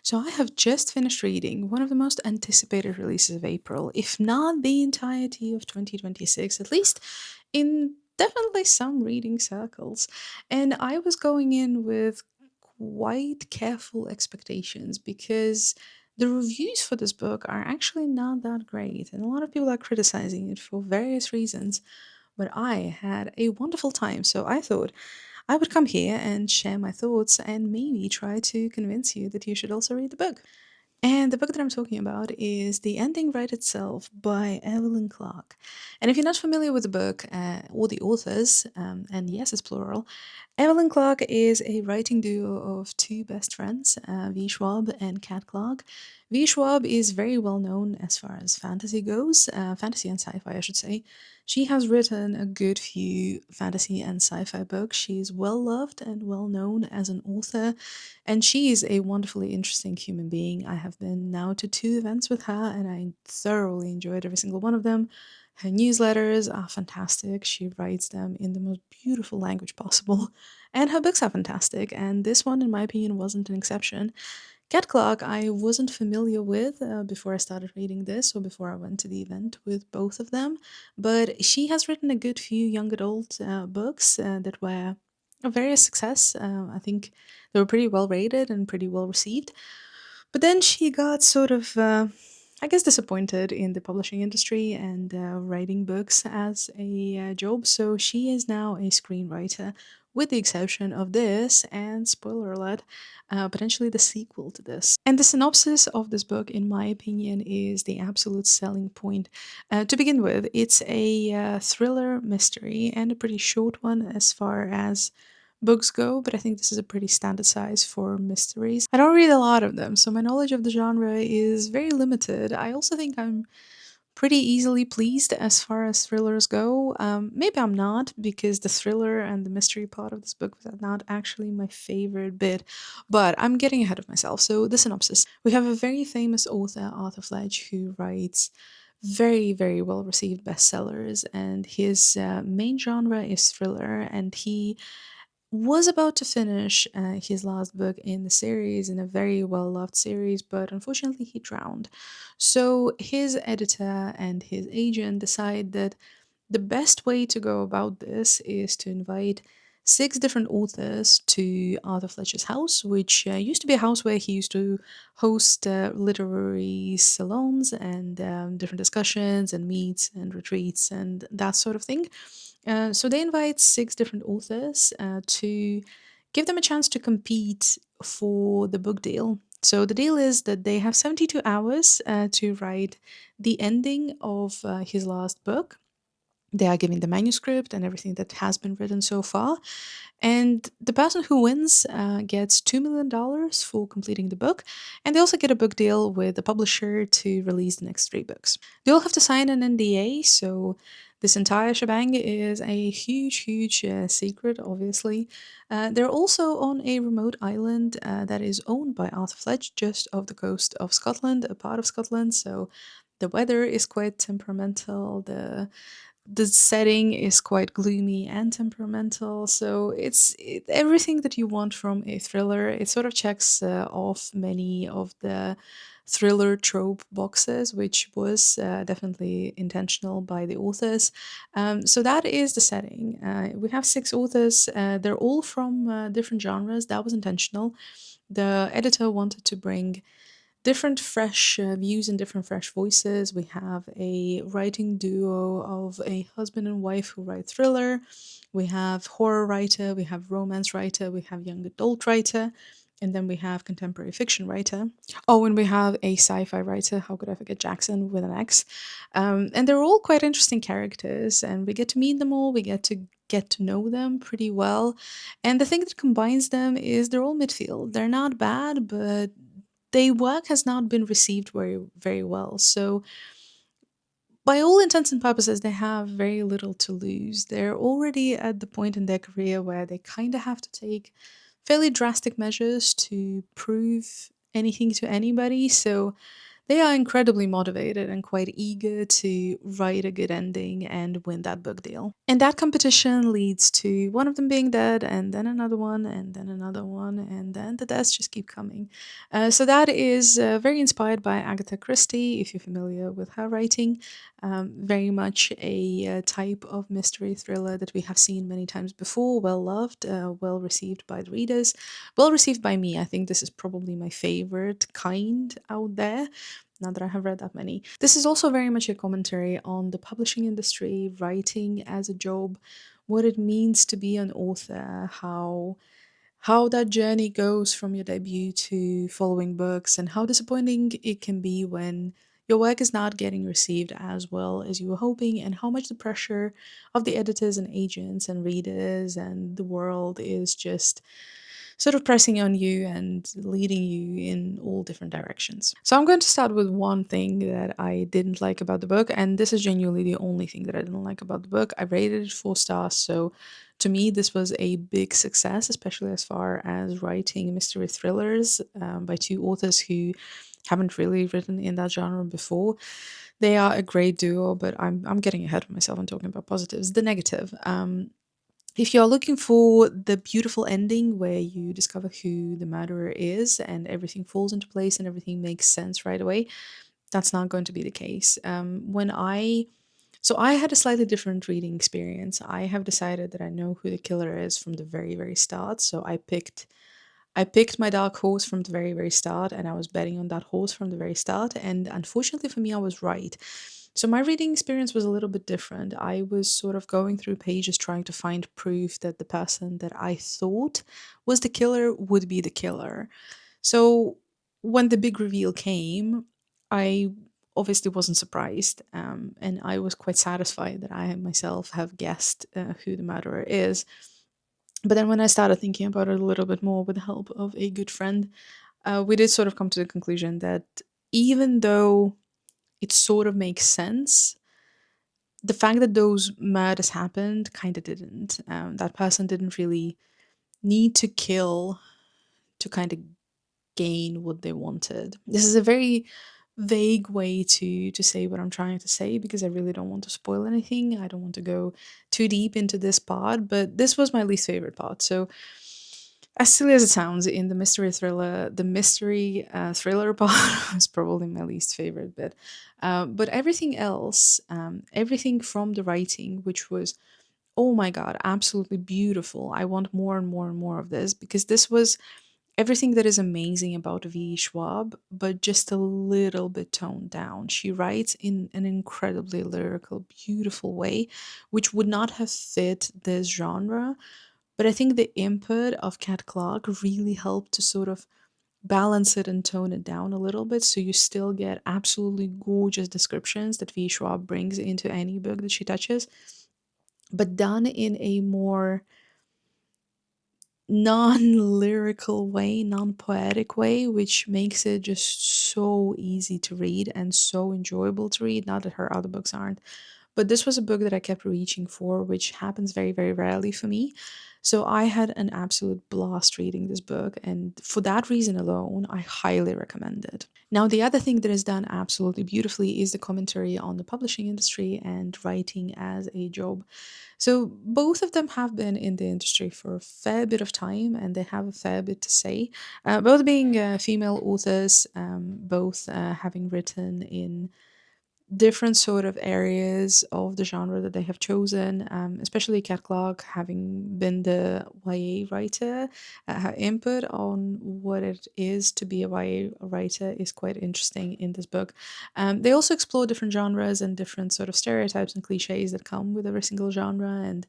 So I have just finished reading one of the most anticipated releases of April, if not the entirety of 2026, at least in definitely some reading circles. And I was going in with quite careful expectations because the reviews for this book are actually not that great, and a lot of people are criticizing it for various reasons. But I had a wonderful time, so I thought I would come here and share my thoughts and maybe try to convince you that you should also read the book. And the book that I'm talking about is The Ending Right Itself by Evelyn Clarke. And if you're not familiar with the book or the authors, and yes, it's plural, Evelyn Clarke is a writing duo of two best friends, V. Schwab and Kat Clarke. V. Schwab is very well known as far as fantasy goes, fantasy and sci fi, I should say. She has written a good few fantasy and sci fi books. She's well loved and well known as an author, and she is a wonderfully interesting human being. I have been now to two events with her, and I thoroughly enjoyed every single one of them. Her newsletters are fantastic. She writes them in the most beautiful language possible. And her books are fantastic, and this one, in my opinion, wasn't an exception. Cat Clark, I wasn't familiar with before I started reading this or before I went to the event with both of them, but she has written a good few young adult books that were a various success. I think they were pretty well rated and pretty well received. But then she got sort of, I guess, disappointed in the publishing industry and writing books as a job. So she is now a screenwriter, with the exception of this, and spoiler alert, potentially the sequel to this. And the synopsis of this book, in my opinion, is the absolute selling point. To begin with, it's a thriller mystery and a pretty short one as far as books go, but I think this is a pretty standard size for mysteries. I don't read a lot of them, so my knowledge of the genre is very limited. I also think I'm pretty easily pleased as far as thrillers go. Maybe I'm not, because the thriller and the mystery part of this book was not actually my favorite bit, but I'm getting ahead of myself. So, the synopsis: we have a very famous author, Arthur Fletch, who writes very, very well received bestsellers, and his main genre is thriller, and he was about to finish his last book in the series, in a very well loved series, but unfortunately he drowned. So his editor and his agent decide that the best way to go about this is to invite six different authors to Arthur Fletcher's house, which used to be a house where he used to host literary salons and different discussions and meets and retreats and that sort of thing. So they invite six different authors to give them a chance to compete for the book deal. So the deal is that they have 72 hours to write the ending of his last book. They are giving the manuscript and everything that has been written so far. And the person who wins gets $2 million for completing the book. And they also get a book deal with the publisher to release the next three books. They all have to sign an NDA, so this entire shebang is a huge, huge secret, obviously. They're also on a remote island that is owned by Arthur Fletch, just off the coast of Scotland, a part of Scotland. So the weather is quite temperamental. The setting is quite gloomy and temperamental, so everything that you want from a thriller. It sort of checks off many of the thriller trope boxes, which was definitely intentional by the authors. So that is the setting. We have six authors. They're all from different genres. That was intentional. The editor wanted to bring different fresh views and different fresh voices. We have a writing duo of a husband and wife who write thriller. We have horror writer, we have romance writer, we have young adult writer, and then we have contemporary fiction writer. Oh, and we have a sci-fi writer. How could I forget Jackson with an X? And they're all quite interesting characters, and we get to meet them all. We get to know them pretty well. And the thing that combines them is they're all midfield. They're not bad, but their work has not been received very, very well. So, by all intents and purposes, they have very little to lose. They're already at the point in their career where they kind of have to take fairly drastic measures to prove anything to anybody. So, they are incredibly motivated and quite eager to write a good ending and win that book deal. And that competition leads to one of them being dead, and then another one, and then another one, and then the deaths just keep coming. So that is very inspired by Agatha Christie, if you're familiar with her writing. Very much a type of mystery thriller that we have seen many times before, well loved, well received by the readers, well received by me. I think this is probably my favorite kind out there, now that I have read that many. This is also very much a commentary on the publishing industry, writing as a job, what it means to be an author, how that journey goes from your debut to following books, and how disappointing it can be when your work is not getting received as well as you were hoping, and how much the pressure of the editors and agents and readers and the world is just sort of pressing on you and leading you in all different directions. So I'm going to start with one thing that I didn't like about the book, and this is genuinely the only thing that I didn't like about the book. I rated it 4 stars, so to me this was a big success, especially as far as writing mystery thrillers by two authors who haven't really written in that genre before. They are a great duo, but I'm getting ahead of myself and talking about positives. The negative. If you're looking for the beautiful ending where you discover who the murderer is and everything falls into place and everything makes sense right away, that's not going to be the case. So I had a slightly different reading experience. I have decided that I know who the killer is from the very, very start. So I picked my dark horse from the very, very start, and I was betting on that horse from the very start. And unfortunately for me, I was right. So my reading experience was a little bit different. I was sort of going through pages trying to find proof that the person that I thought was the killer would be the killer. So when the big reveal came, I obviously wasn't surprised, and I was quite satisfied that I myself have guessed who the murderer is. But then when I started thinking about it a little bit more with the help of a good friend, we did sort of come to the conclusion that even though it sort of makes sense, the fact that those murders happened kind of didn't. That person didn't really need to kill to kind of gain what they wanted. This is a very vague way to say what I'm trying to say because I really don't want to spoil anything. I don't want to go too deep into this part, but this was my least favorite part. So as silly as it sounds, in the mystery thriller, the mystery thriller part was probably my least favorite bit. But everything else, everything from the writing, which was, oh my God, absolutely beautiful. I want more and more and more of this because this was everything that is amazing about V. Schwab, but just a little bit toned down. She writes in an incredibly lyrical, beautiful way, which would not have fit this genre, but I think the input of Cat Clarke really helped to sort of balance it and tone it down a little bit so you still get absolutely gorgeous descriptions that V. Schwab brings into any book that she touches, but done in a more non-lyrical way, non-poetic way, which makes it just so easy to read and so enjoyable to read. Not that her other books aren't, but this was a book that I kept reaching for, which happens very, very rarely for me. So I had an absolute blast reading this book, and for that reason alone, I highly recommend it. Now, the other thing that is done absolutely beautifully is the commentary on the publishing industry and writing as a job. So both of them have been in the industry for a fair bit of time, and they have a fair bit to say. Both being female authors, both having written in different sort of areas of the genre that they have chosen, especially Cat Clarke having been the YA writer. Her input on what it is to be a YA writer is quite interesting in this book. They also explore different genres and different sort of stereotypes and cliches that come with every single genre, and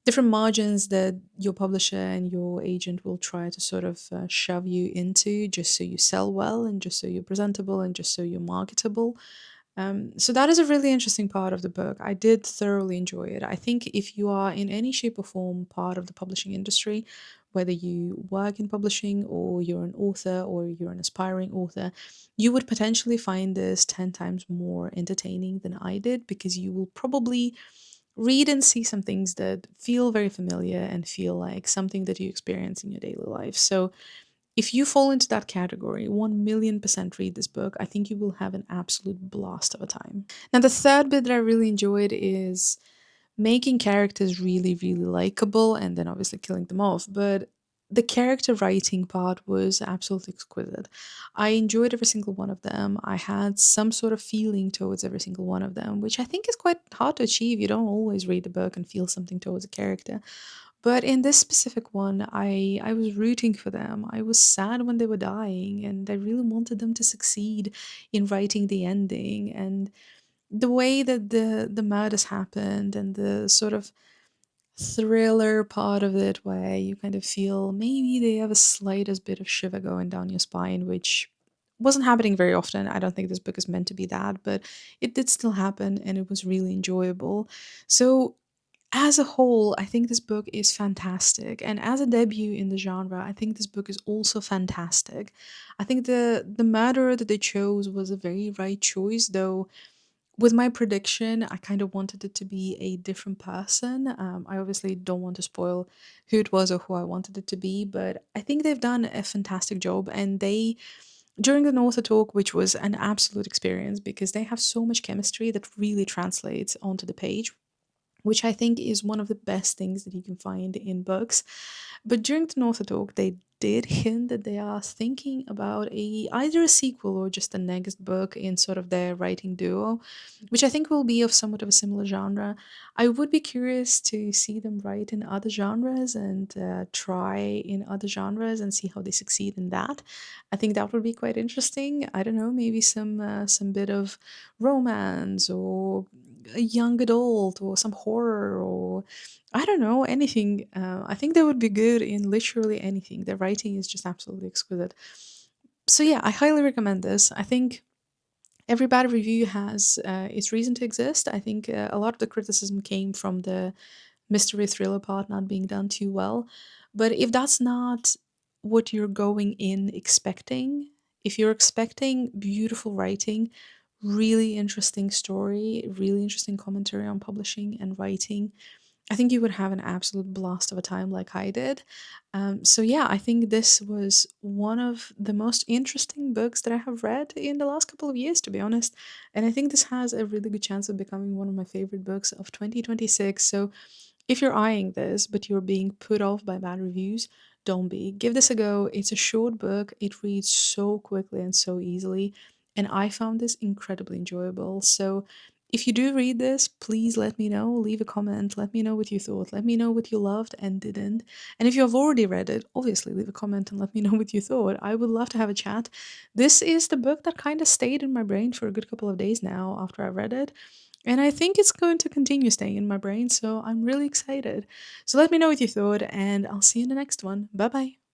different margins that your publisher and your agent will try to sort of shove you into just so you sell well and just so you're presentable and just so you're marketable. So that is a really interesting part of the book. I did thoroughly enjoy it. I think if you are in any shape or form part of the publishing industry, whether you work in publishing or you're an author or you're an aspiring author, you would potentially find this 10 times more entertaining than I did because you will probably read and see some things that feel very familiar and feel like something that you experience in your daily life. So If you fall into that category, 1,000,000% read this book. I think you will have an absolute blast of a time. Now, the third bit that I really enjoyed is making characters really, really likable and then obviously killing them off. But the character writing part was absolutely exquisite. I enjoyed every single one of them. I had some sort of feeling towards every single one of them, which I think is quite hard to achieve. You don't always read a book and feel something towards a character. But in this specific one, I was rooting for them. I was sad when they were dying, and I really wanted them to succeed in writing the ending. And the way that the murders happened and the sort of thriller part of it where you kind of feel maybe they have a slightest bit of shiver going down your spine, which wasn't happening very often. I don't think this book is meant to be that, but it did still happen and it was really enjoyable. So as a whole, I think this book is fantastic. And as a debut in the genre, I think this book is also fantastic. I think the murderer that they chose was a very right choice, though with my prediction, I kind of wanted it to be a different person. I obviously don't want to spoil who it was or who I wanted it to be, but I think they've done a fantastic job. And they, during the North talk, which was an absolute experience because they have so much chemistry that really translates onto the page, which I think is one of the best things that you can find in books. But during the North talk, they did hint that they are thinking about a either a sequel or just a next book in sort of their writing duo, which I think will be of somewhat of a similar genre. I would be curious to see them write in other genres and try in other genres and see how they succeed in that. I think that would be quite interesting. I don't know, maybe some bit of romance or a young adult or some horror or I don't know, anything. I think they would be good in literally anything. Their writing is just absolutely exquisite. So yeah, I highly recommend this. I think every bad review has its reason to exist. I think a lot of the criticism came from the mystery thriller part not being done too well. But if that's not what you're going in expecting, if you're expecting beautiful writing, really interesting story, really interesting commentary on publishing and writing, I think you would have an absolute blast of a time like I did. So yeah, I think this was one of the most interesting books that I have read in the last couple of years, to be honest. And I think this has a really good chance of becoming one of my favorite books of 2026. So if you're eyeing this, but you're being put off by bad reviews, don't be. Give this a go. It's a short book. It reads so quickly and so easily. And I found this incredibly enjoyable. So if you do read this, please let me know. Leave a comment. Let me know what you thought. Let me know what you loved and didn't. And if you have already read it, obviously leave a comment and let me know what you thought. I would love to have a chat. This is the book that kind of stayed in my brain for a good couple of days now after I read it. And I think it's going to continue staying in my brain, so I'm really excited. So let me know what you thought, and I'll see you in the next one. Bye bye.